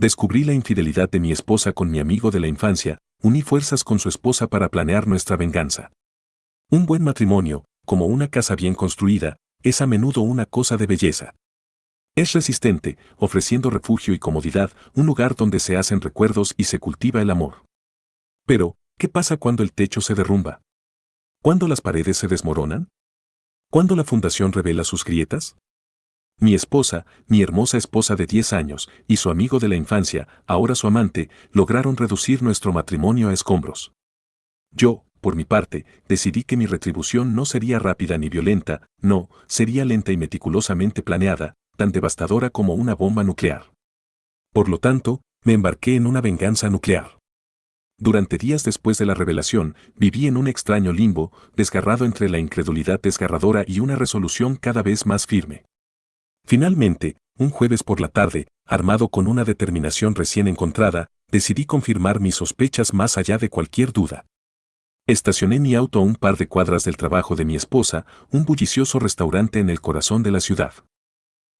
Descubrí la infidelidad de mi esposa con mi amigo de la infancia, uní fuerzas con su esposa para planear nuestra venganza. Un buen matrimonio, como una casa bien construida, es a menudo una cosa de belleza. Es resistente, ofreciendo refugio y comodidad, un lugar donde se hacen recuerdos y se cultiva el amor. Pero, ¿qué pasa cuando el techo se derrumba? ¿Cuándo las paredes se desmoronan? ¿Cuándo la fundación revela sus grietas? Mi esposa, mi hermosa esposa de 10 años, y su amigo de la infancia, ahora su amante, lograron reducir nuestro matrimonio a escombros. Yo, por mi parte, decidí que mi retribución no sería rápida ni violenta, no, sería lenta y meticulosamente planeada, tan devastadora como una bomba nuclear. Por lo tanto, me embarqué en una venganza nuclear. Durante días después de la revelación, viví en un extraño limbo, desgarrado entre la incredulidad desgarradora y una resolución cada vez más firme. Finalmente, un jueves por la tarde, armado con una determinación recién encontrada, decidí confirmar mis sospechas más allá de cualquier duda. Estacioné mi auto a un par de cuadras del trabajo de mi esposa, un bullicioso restaurante en el corazón de la ciudad.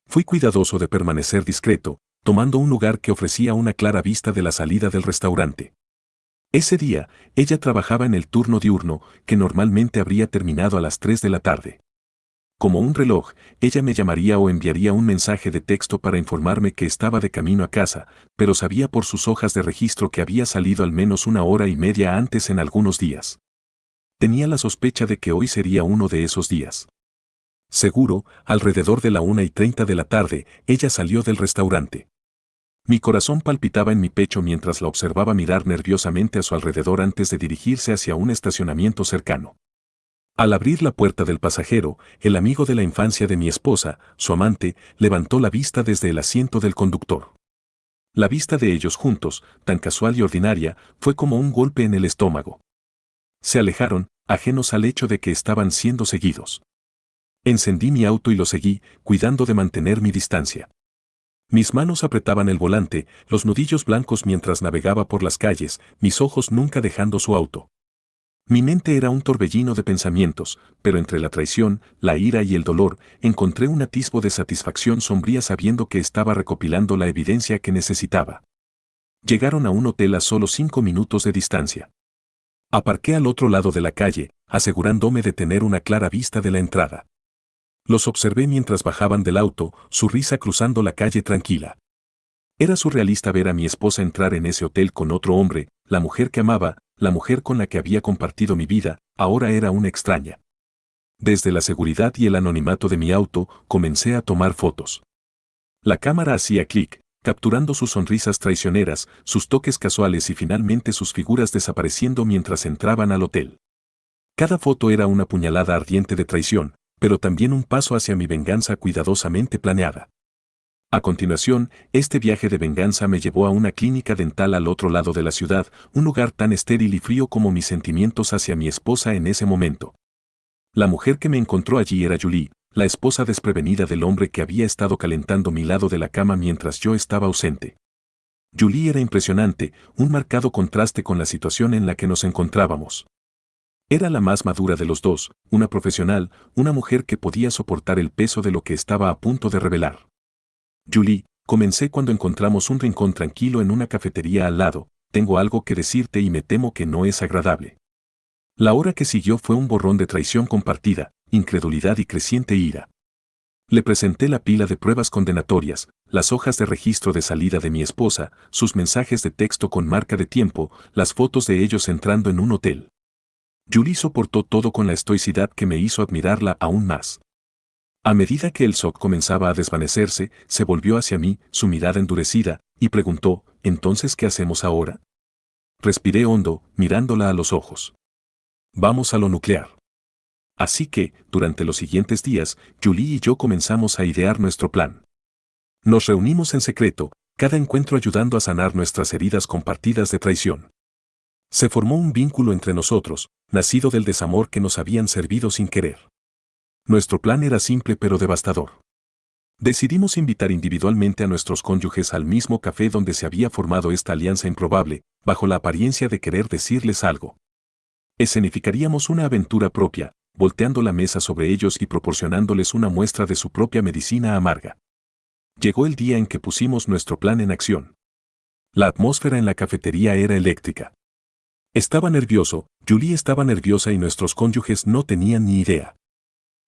Fui cuidadoso de permanecer discreto, tomando un lugar que ofrecía una clara vista de la salida del restaurante. Ese día, ella trabajaba en el turno diurno, que normalmente habría terminado a las 3 de la tarde. Como un reloj, ella me llamaría o enviaría un mensaje de texto para informarme que estaba de camino a casa, pero sabía por sus hojas de registro que había salido al menos una hora y media antes en algunos días. Tenía la sospecha de que hoy sería uno de esos días. Seguro, alrededor de la 1:30 de la tarde, ella salió del restaurante. Mi corazón palpitaba en mi pecho mientras la observaba mirar nerviosamente a su alrededor antes de dirigirse hacia un estacionamiento cercano. Al abrir la puerta del pasajero, el amigo de la infancia de mi esposa, su amante, levantó la vista desde el asiento del conductor. La vista de ellos juntos, tan casual y ordinaria, fue como un golpe en el estómago. Se alejaron, ajenos al hecho de que estaban siendo seguidos. Encendí mi auto y lo seguí, cuidando de mantener mi distancia. Mis manos apretaban el volante, los nudillos blancos mientras navegaba por las calles, mis ojos nunca dejando su auto. Mi mente era un torbellino de pensamientos, pero entre la traición, la ira y el dolor, encontré un atisbo de satisfacción sombría sabiendo que estaba recopilando la evidencia que necesitaba. Llegaron a un hotel a solo 5 minutos de distancia. Aparqué al otro lado de la calle, asegurándome de tener una clara vista de la entrada. Los observé mientras bajaban del auto, su risa cruzando la calle tranquila. Era surrealista ver a mi esposa entrar en ese hotel con otro hombre, la mujer que amaba, la mujer con la que había compartido mi vida, ahora era una extraña. Desde la seguridad y el anonimato de mi auto, comencé a tomar fotos. La cámara hacía clic, capturando sus sonrisas traicioneras, sus toques casuales y finalmente sus figuras desapareciendo mientras entraban al hotel. Cada foto era una puñalada ardiente de traición, pero también un paso hacia mi venganza cuidadosamente planeada. A continuación, este viaje de venganza me llevó a una clínica dental al otro lado de la ciudad, un lugar tan estéril y frío como mis sentimientos hacia mi esposa en ese momento. La mujer que me encontró allí era Julie, la esposa desprevenida del hombre que había estado calentando mi lado de la cama mientras yo estaba ausente. Julie era impresionante, un marcado contraste con la situación en la que nos encontrábamos. Era la más madura de los dos, una profesional, una mujer que podía soportar el peso de lo que estaba a punto de revelar. Julie, comencé cuando encontramos un rincón tranquilo en una cafetería al lado, tengo algo que decirte y me temo que no es agradable. La hora que siguió fue un borrón de traición compartida, incredulidad y creciente ira. Le presenté la pila de pruebas condenatorias, las hojas de registro de salida de mi esposa, sus mensajes de texto con marca de tiempo, las fotos de ellos entrando en un hotel. Julie soportó todo con la estoicidad que me hizo admirarla aún más. A medida que el shock comenzaba a desvanecerse, se volvió hacia mí, su mirada endurecida, y preguntó, ¿entonces qué hacemos ahora? Respiré hondo, mirándola a los ojos. Vamos a lo nuclear. Así que, durante los siguientes días, Julie y yo comenzamos a idear nuestro plan. Nos reunimos en secreto, cada encuentro ayudando a sanar nuestras heridas compartidas de traición. Se formó un vínculo entre nosotros, nacido del desamor que nos habían servido sin querer. Nuestro plan era simple pero devastador. Decidimos invitar individualmente a nuestros cónyuges al mismo café donde se había formado esta alianza improbable, bajo la apariencia de querer decirles algo. Escenificaríamos una aventura propia, volteando la mesa sobre ellos y proporcionándoles una muestra de su propia medicina amarga. Llegó el día en que pusimos nuestro plan en acción. La atmósfera en la cafetería era eléctrica. Estaba nervioso, Julie estaba nerviosa y nuestros cónyuges no tenían ni idea.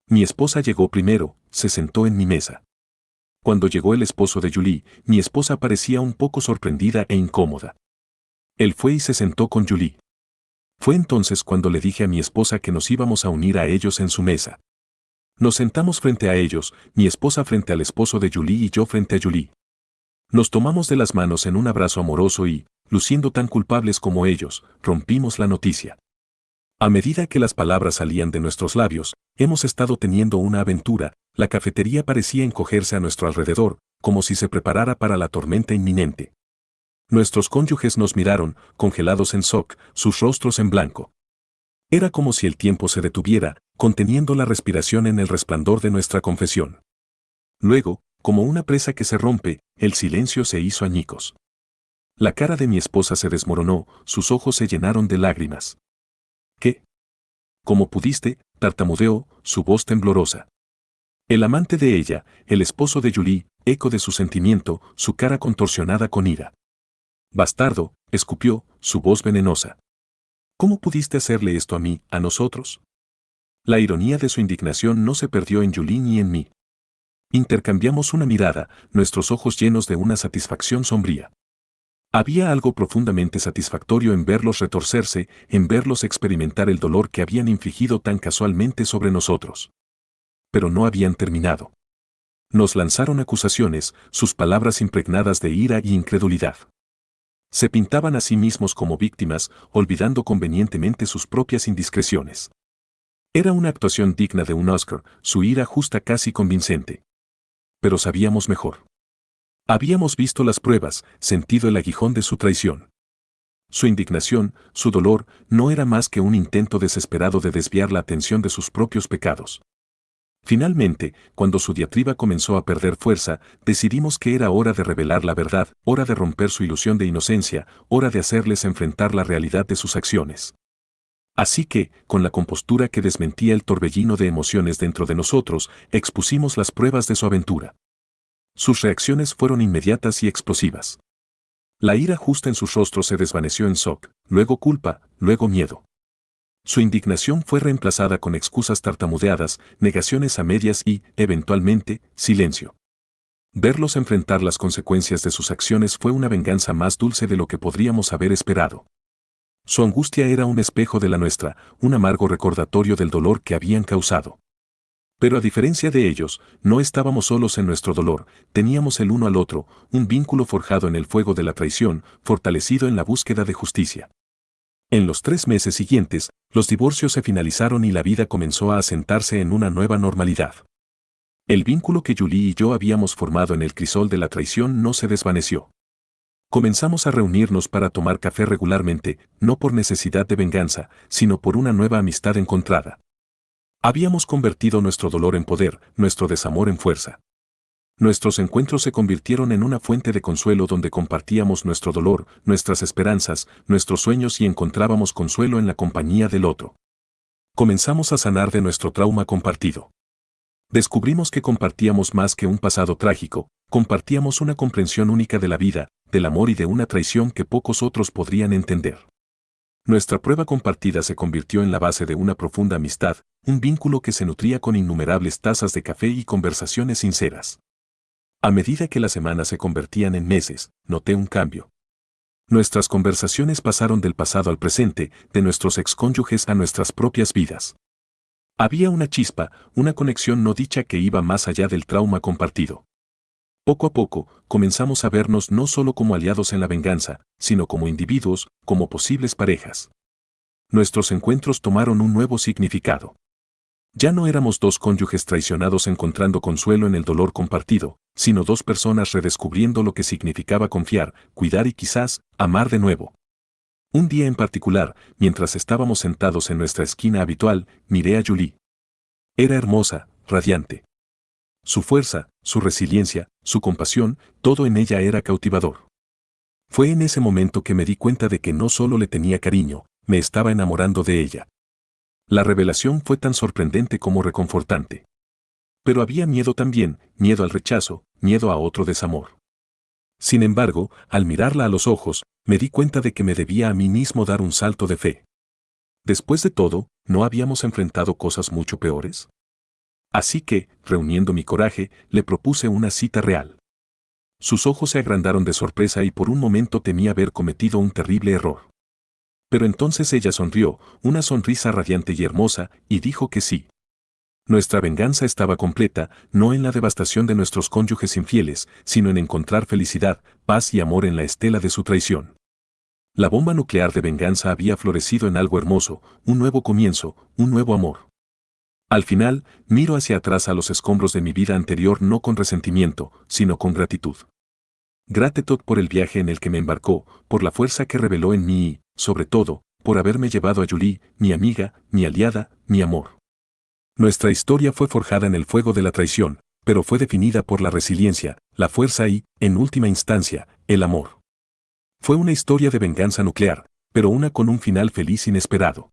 Mi esposa llegó primero, se sentó en mi mesa. Cuando llegó el esposo de Julie, mi esposa parecía un poco sorprendida e incómoda. Él fue y se sentó con Julie. Fue entonces cuando le dije a mi esposa que nos íbamos a unir a ellos en su mesa. Nos sentamos frente a ellos, mi esposa frente al esposo de Julie y yo frente a Julie. Nos tomamos de las manos en un abrazo amoroso y, luciendo tan culpables como ellos, rompimos la noticia. A medida que las palabras salían de nuestros labios, hemos estado teniendo una aventura, la cafetería parecía encogerse a nuestro alrededor, como si se preparara para la tormenta inminente. Nuestros cónyuges nos miraron, congelados en shock, sus rostros en blanco. Era como si el tiempo se detuviera, conteniendo la respiración en el resplandor de nuestra confesión. Luego, como una presa que se rompe, el silencio se hizo añicos. La cara de mi esposa se desmoronó, sus ojos se llenaron de lágrimas. ¿Qué? ¿Cómo pudiste?, tartamudeó, su voz temblorosa. El amante de ella, el esposo de Julie, eco de su sentimiento, su cara contorsionada con ira. Bastardo, escupió, su voz venenosa. ¿Cómo pudiste hacerle esto a mí, a nosotros? La ironía de su indignación no se perdió en Julie ni en mí. Intercambiamos una mirada, nuestros ojos llenos de una satisfacción sombría. Había algo profundamente satisfactorio en verlos retorcerse, en verlos experimentar el dolor que habían infligido tan casualmente sobre nosotros. Pero no habían terminado. Nos lanzaron acusaciones, sus palabras impregnadas de ira y incredulidad. Se pintaban a sí mismos como víctimas, olvidando convenientemente sus propias indiscreciones. Era una actuación digna de un Oscar, su ira justa casi convincente. Pero sabíamos mejor. Habíamos visto las pruebas, sentido el aguijón de su traición. Su indignación, su dolor, no era más que un intento desesperado de desviar la atención de sus propios pecados. Finalmente, cuando su diatriba comenzó a perder fuerza, decidimos que era hora de revelar la verdad, hora de romper su ilusión de inocencia, hora de hacerles enfrentar la realidad de sus acciones. Así que, con la compostura que desmentía el torbellino de emociones dentro de nosotros, expusimos las pruebas de su aventura. Sus reacciones fueron inmediatas y explosivas. La ira justa en sus rostros se desvaneció en shock, luego culpa, luego miedo. Su indignación fue reemplazada con excusas tartamudeadas, negaciones a medias y, eventualmente, silencio. Verlos enfrentar las consecuencias de sus acciones fue una venganza más dulce de lo que podríamos haber esperado. Su angustia era un espejo de la nuestra, un amargo recordatorio del dolor que habían causado. Pero a diferencia de ellos, no estábamos solos en nuestro dolor, teníamos el uno al otro, un vínculo forjado en el fuego de la traición, fortalecido en la búsqueda de justicia. En los 3 meses siguientes, los divorcios se finalizaron y la vida comenzó a asentarse en una nueva normalidad. El vínculo que Julie y yo habíamos formado en el crisol de la traición no se desvaneció. Comenzamos a reunirnos para tomar café regularmente, no por necesidad de venganza, sino por una nueva amistad encontrada. Habíamos convertido nuestro dolor en poder, nuestro desamor en fuerza. Nuestros encuentros se convirtieron en una fuente de consuelo donde compartíamos nuestro dolor, nuestras esperanzas, nuestros sueños y encontrábamos consuelo en la compañía del otro. Comenzamos a sanar de nuestro trauma compartido. Descubrimos que compartíamos más que un pasado trágico, compartíamos una comprensión única de la vida, del amor y de una traición que pocos otros podrían entender. Nuestra prueba compartida se convirtió en la base de una profunda amistad, un vínculo que se nutría con innumerables tazas de café y conversaciones sinceras. A medida que las semanas se convertían en meses, noté un cambio. Nuestras conversaciones pasaron del pasado al presente, de nuestros excónyuges a nuestras propias vidas. Había una chispa, una conexión no dicha que iba más allá del trauma compartido. Poco a poco, comenzamos a vernos no solo como aliados en la venganza, sino como individuos, como posibles parejas. Nuestros encuentros tomaron un nuevo significado. Ya no éramos 2 cónyuges traicionados encontrando consuelo en el dolor compartido, sino 2 personas redescubriendo lo que significaba confiar, cuidar y quizás, amar de nuevo. Un día en particular, mientras estábamos sentados en nuestra esquina habitual, miré a Julie. Era hermosa, radiante. Su fuerza, su resiliencia, su compasión, todo en ella era cautivador. Fue en ese momento que me di cuenta de que no solo le tenía cariño, me estaba enamorando de ella. La revelación fue tan sorprendente como reconfortante. Pero había miedo también, miedo al rechazo, miedo a otro desamor. Sin embargo, al mirarla a los ojos, me di cuenta de que me debía a mí mismo dar un salto de fe. Después de todo, ¿no habíamos enfrentado cosas mucho peores? Así que, reuniendo mi coraje, le propuse una cita real. Sus ojos se agrandaron de sorpresa y por un momento temí haber cometido un terrible error. Pero entonces ella sonrió, una sonrisa radiante y hermosa, y dijo que sí. Nuestra venganza estaba completa, no en la devastación de nuestros cónyuges infieles, sino en encontrar felicidad, paz y amor en la estela de su traición. La bomba nuclear de venganza había florecido en algo hermoso, un nuevo comienzo, un nuevo amor. Al final, miro hacia atrás a los escombros de mi vida anterior no con resentimiento, sino con gratitud. Gratitud por el viaje en el que me embarcó, por la fuerza que reveló en mí y, sobre todo, por haberme llevado a Julie, mi amiga, mi aliada, mi amor. Nuestra historia fue forjada en el fuego de la traición, pero fue definida por la resiliencia, la fuerza y, en última instancia, el amor. Fue una historia de venganza nuclear, pero una con un final feliz inesperado.